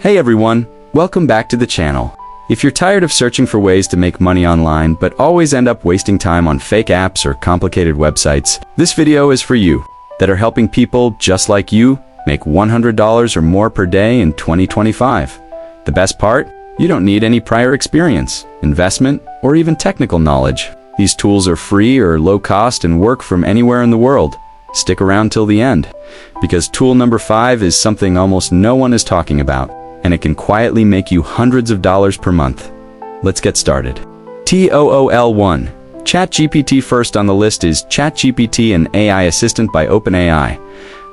Hey everyone, welcome back to the channel. If you're tired of searching for ways to make money online but always end up wasting time on fake apps or complicated websites, this video is for you that are helping people just like you make $100 or more per day in 2025. The best part? You don't need any prior experience, investment, or even technical knowledge. These tools are free or low cost and work from anywhere in the world. Stick around till the end, because tool number 5 is something almost no one is talking about, and it can quietly make you hundreds of dollars per month. Let's get started. TOOL1. ChatGPT. First on the list is ChatGPT, an AI assistant by OpenAI.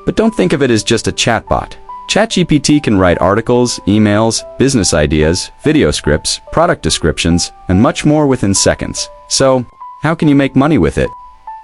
But don't think of it as just a chatbot. ChatGPT can write articles, emails, business ideas, video scripts, product descriptions, and much more within seconds. So, how can you make money with it?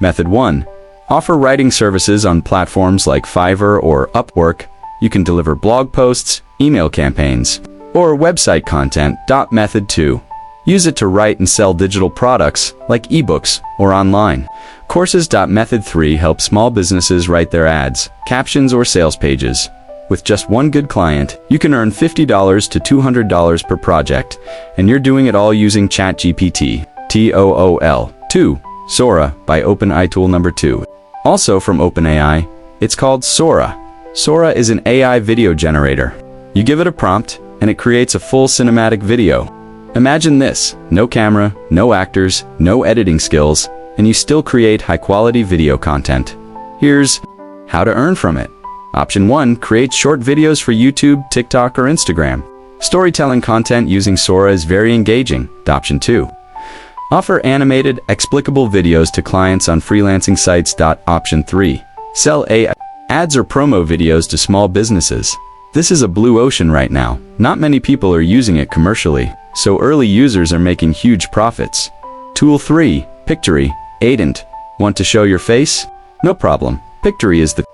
Method 1. Offer writing services on platforms like Fiverr or Upwork. You can deliver blog posts, email campaigns, or website content. Method 2. Use it to write and sell digital products like ebooks or online courses. Method 3. Help small businesses write their ads, captions, or sales pages. With just one good client, you can earn $50 to $200 per project, and you're doing it all using ChatGPT. TOOL 2. Sora by OpenAI. Tool number 2. Also from OpenAI, it's called Sora. Sora is an AI video generator. You give it a prompt, and it creates a full cinematic video. Imagine this: no camera, no actors, no editing skills, and you still create high-quality video content. Here's how to earn from it. Option 1. Create short videos for YouTube, TikTok, or Instagram. Storytelling content using Sora is very engaging. Option 2. Offer animated, explicable videos to clients on freelancing sites. Option 3. Sell AI ads or promo videos to small businesses. This is a blue ocean right now. Not many people are using it commercially, so early users are making huge profits. Tool 3. Pictory AI. Want to show your face? No problem. Pictory is the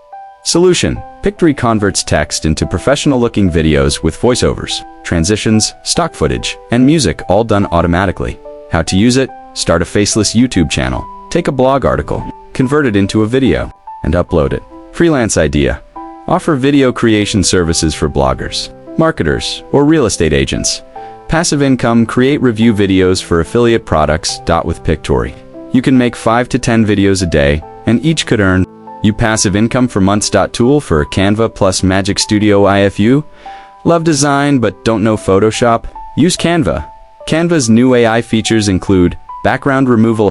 solution. Pictory converts text into professional-looking videos with voiceovers, transitions, stock footage, and music, all done automatically. How to use it? Start a faceless YouTube channel. Take a blog article, convert it into a video, and upload it. Freelance idea. Offer video creation services for bloggers, marketers, or real estate agents. Passive income. Create review videos for affiliate products. With Pictory, you can make 5 to 10 videos a day, and each could earn you passive income for months. Tool for Canva plus Magic Studio IFU. Love design but don't know Photoshop? Use Canva. Canva's new AI features include background removal,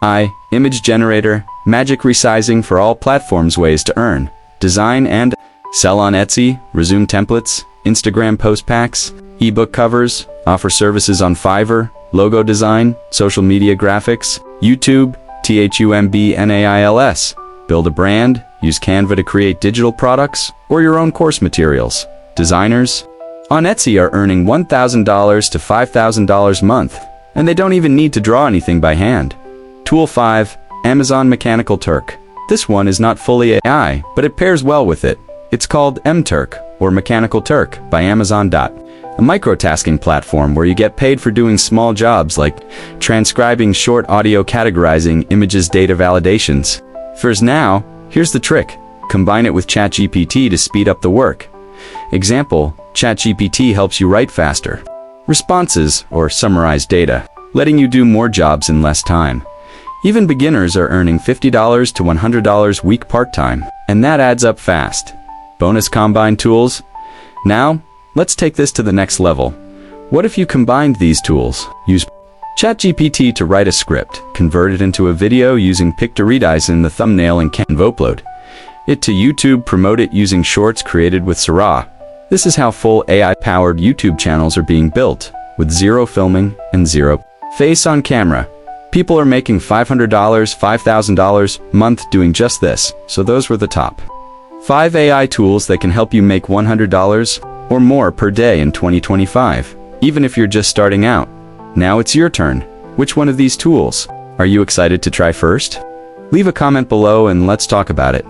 image generator, magic resizing for all platforms. Ways to earn: design and sell on Etsy, resume templates, Instagram post packs, ebook covers. Offer services on Fiverr, logo design, social media graphics, YouTube, THUMBNAILS. Build a brand. Use Canva to create digital products or your own course materials. Designers on Etsy are earning $1,000 to $5,000 a month, and they don't even need to draw anything by hand. Tool 5. Amazon Mechanical Turk. This one is not fully AI, but it pairs well with it. It's called MTurk, or Mechanical Turk, by Amazon. A microtasking platform where you get paid for doing small jobs like transcribing short audio, categorizing images, data validations. For now, here's the trick. Combine it with ChatGPT to speed up the work. Example: ChatGPT helps you write faster responses or summarize data, letting you do more jobs in less time. Even beginners are earning $50 to $100 a week part-time, and that adds up fast. Bonus: combine tools. Now, let's take this to the next level. What if you combined these tools? Use ChatGPT to write a script, convert it into a video using Pictory AI in the thumbnail, and Canva. Upload it to YouTube, promote it using shorts created with Sora. This is how full AI-powered YouTube channels are being built, with zero filming and zero face on camera. People are making $500, $5,000 a month doing just this, so those were the top 5 AI tools that can help you make $100 or more per day in 2025, even if you're just starting out. Now it's your turn. Which one of these tools are you excited to try first? Leave a comment below and let's talk about it.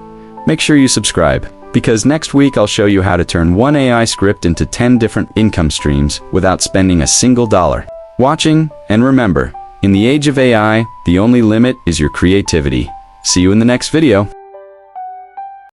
Make sure you subscribe, because next week I'll show you how to turn one AI script into 10 different income streams without spending a single dollar. Watching, and remember, in the age of AI, the only limit is your creativity. See you in the next video.